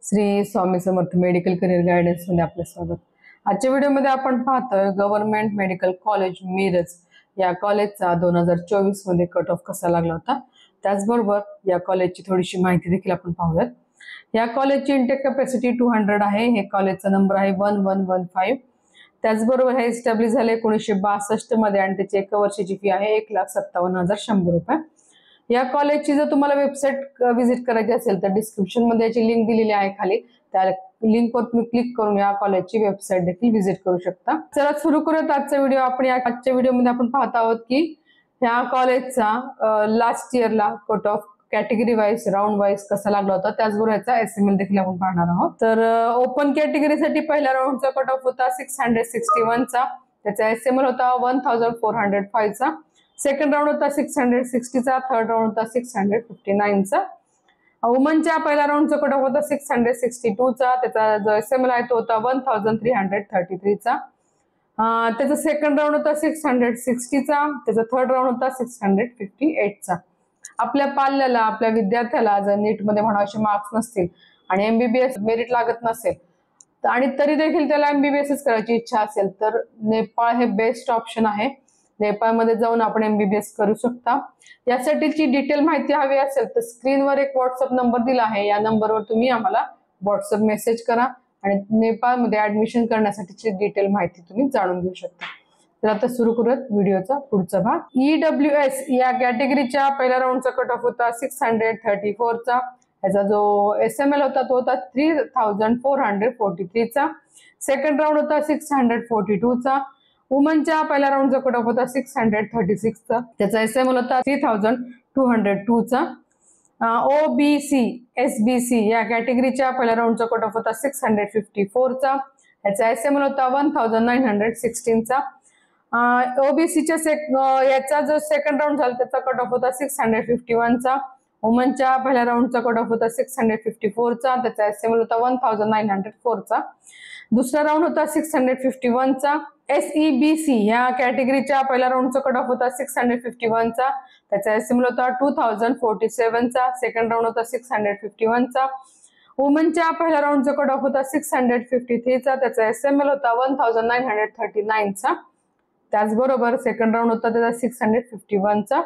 Shri Swami Samarth medical career guidance मध्ये आपलं स्वागत। आजच्या व्हिडिओमध्ये आपण पाहतोय गव्हर्नमेंट मेडिकल कॉलेज मिरज या कॉलेजचा 2024 मध्ये कट ऑफ कसा लागला होता, त्याचबरोबर या कॉलेजची थोडीशी माहिती देखील आपण पाहूयात। या कॉलेजची इंटेक कॅपॅसिटी 200 आहे। हे कॉलेजचा नंबर आहे 1115। त्याचबरोबर हे एस्टॅब्लिश झाले 1962 मध्ये आणि त्याची 1 वर्षाची फी आहे 1,57,100 रुपये। या कॉलेजची जर तुम्हाला वेबसाईट व्हिजिट करायची असेल तर डिस्क्रिप्शन मध्ये याची लिंक दिलेली आहे खाली, त्या लिंकवर तुम्ही क्लिक करून या कॉलेजची वेबसाईट देखील व्हिजिट करू शकता। चला सुरू करूयात आजचा व्हिडिओ। आजच्या व्हिडिओमध्ये आपण पाहत आहोत की या कॉलेजचा लास्ट इयरला cut off category wise round wise कसा लागला होता, त्याचबरोबर याचा एसएमएल देखील आपण पाहणार आहोत। तर ओपन कॅटेगरीसाठी पहिल्या राऊंडचा कट ऑफ होता 661 चा, त्याचा एसएमएल होता 1405 चा। सेकंड राउंड होता 660 चा, थर्ड राउंड होता 659 चा। वुमनच्या पहिल्या राउंडचा कट ऑफ होता 662 चा, त्याचा जो एसएमएल आहे तो होता 1333 चा। त्याचा सेकंड राउंड होता 660 चा, त्याचा थर्ड राउंड होता 658 चा। आपल्या पाल्याला आपल्या विद्यार्थ्याला जर नीट मध्ये म्हणावे मार्क्स नसतील आणि एमबीबीएस मेरिट लागत नसेल आणि तरी देखील त्याला एमबीबीएस करायची इच्छा असेल तर नेपाळ हे बेस्ट ऑप्शन आहे। नेपाळमध्ये जाऊन आपण एमबीबीएस करू शकता। यासाठीची डिटेल माहिती हवी असेल तर स्क्रीनवर एक व्हॉट्सअप नंबर दिला आहे, या नंबरवर तुम्ही आम्हाला व्हॉट्सअप मेसेज करा आणि नेपाळमध्ये ऍडमिशन करण्यासाठीची डिटेल माहिती तुम्ही जाणून घेऊ शकता। तर आता सुरू करूयात व्हिडिओचा पुढचा भाग। ईडब्ल्यूएस या कॅटेगरीच्या पहिल्या राऊंडचा कट ऑफ होता 634 चा, याचा जो एसएमएल होता तो होता 3443 चा। सेकंड राऊंड होता 642 चा। वुमनच्या पहिल्या राऊंडचा कट ऑफ होता 636 चा, त्याचा एसएमएल होता 3202 चा। ओबीसी एसबीसी या कॅटेगरीच्या पहिल्या राऊंडचा कट ऑफ होता 654 चा, याचा एसएमएल होता 1916 चा। ओबीसीच्या याचा जो सेकंड राऊंड झाला त्याचा कट ऑफ होता 651 चा। वुमनच्या पहिल्या राऊंडचा कट ऑफ होता 654 चा, त्याचा एसएमएल होता 1904 चा। दुसरा राऊंड होता 651 चा। एसईबीसी या कॅटेगरीच्या पहिल्या राऊंडचा कट ऑफ होता 651 चा, त्याचा एसएमएल होता 2047 चा। सेकंड राऊंड होता 651 चा। वुमनच्या पहिल्या राऊंडचा कट ऑफ होता 653 चा, त्याचा एसएमएल होता 1939 चा। त्याचबरोबर सेकंड राऊंड होता त्याचा 651 चा।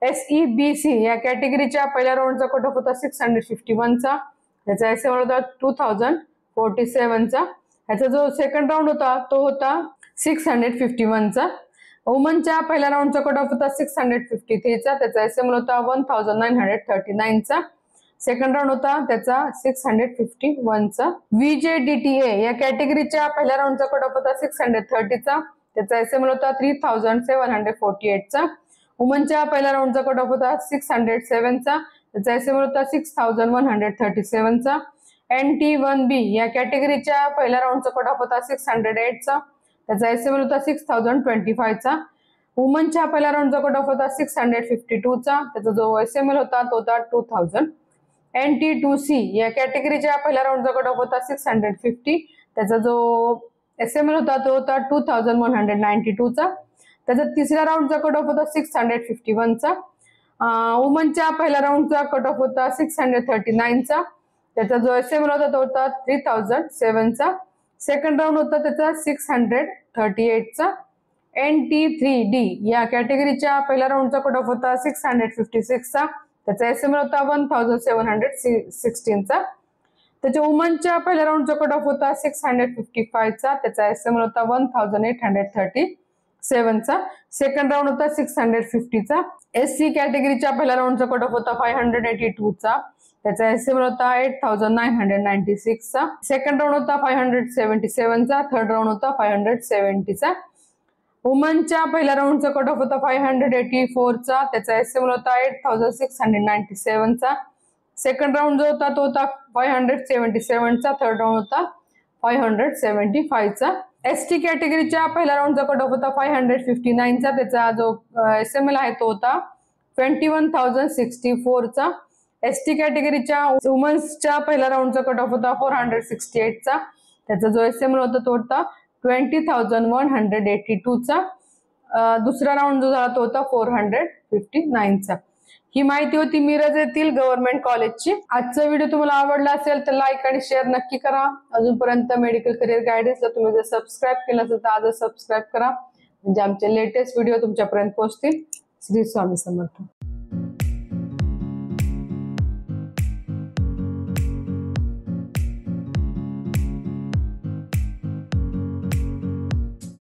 एसईबीसी या कॅटेगरीच्या पहिल्या राऊंडचा कट ऑफ होता 651 चा, त्याचा एसएमएल होता 2047 चा। याचा जो सेकंड राऊंड होता तो होता 651 चा। वुमनच्या पहिल्या राऊंडचा कट ऑफ होता 653 चा, त्याचा एसएमएल होता 1939 चा। सेकंड राऊंड होता त्याचा 651 चा। व्हीजेडीटीए या कॅटेगरीच्या पहिल्या राऊंडचा कट ऑफ होता 630 चा, त्याचा एसएमएल होता 3748 चा। वुमनच्या पहिल्या राऊंडचा कट ऑफ होता 607 चा, त्याचा एसएमएल होता 6137 चा। NT1B या कॅटेगरीच्या पहिल्या राऊंडचा कट ऑफ होता 608 चा, त्याचा एसएमएल होता 6025 चा। वुमनच्या पहिल्या राऊंडचा कट ऑफ होता 652 चा, त्याचा जो एसएमएल होता तो होता 2000। NT2C या कॅटेगरीच्या पहिल्या राऊंडचा कट ऑफ होता 650, त्याचा जो एसएमएल होता तो होता 2192 चा। त्याचा तिसऱ्या राऊंडचा कट ऑफ होता 651 चा। वुमनच्या पहिल्या राऊंडचा कट ऑफ होता 639 चा, त्याचा जो एसएमएल होता तो होता 3007 चा। सेकंड राऊंड होता त्याचा 638 चा। NT3D या कॅटेगरीच्या पहिल्या राऊंडचा कट ऑफ होता 656 चा, त्याचा एसएमएल होता 1716 चा। त्याच्या वुमनच्या पहिल्या राऊंडचा कट ऑफ होता 655 चा, त्याचा एसएमएल होता 1837 चा। सेकंड राऊंड होता 650 चा। एससी कॅटेगरीच्या पहिल्या राऊंडचा कट ऑफ होता 582 चा, त्याचा एसएमएल होता 8996 चा। सेकंड राऊंड होता 577 चा, थर्ड राऊंड होता 570 चा। वुमनच्या पहिल्या राऊंडचा कट ऑफ होता 584 चा, त्याचा एसएमएल होता 8697 चा। सेकंड राऊंड जो होता तो होता 577 चा, थर्ड राऊंड होता 575 चा। एसटी कॅटेगरीच्या पहिल्या राऊंडचा कट ऑफ होता 559 चा, त्याचा जो एसएमएल आहे तो होता 21064 चा। एसटी कॅटेगरीच्या वुमन्सच्या पहिल्या राऊंडचा कट ऑफ होता 468 चा, त्याचा जो एसएमएल होता तो होता 20182 चा। दुसरा राऊंड जो झाला तो होता 459 चा। ही माहिती होती मिरज येथील गव्हर्नमेंट कॉलेजची. आजचा व्हिडिओ तुम्हाला आवडला असेल तर लाईक आणि शेअर नक्की करा. अजूनपर्यंत मेडिकल करिअर गायडन्सला तुम्ही जर सबस्क्राईब केलं असेल तर आजच सबस्क्राईब करा, म्हणजे आमचे लेटेस्ट व्हिडिओ तुमच्यापर्यंत पोहोचतील. श्री स्वामी समर्थ.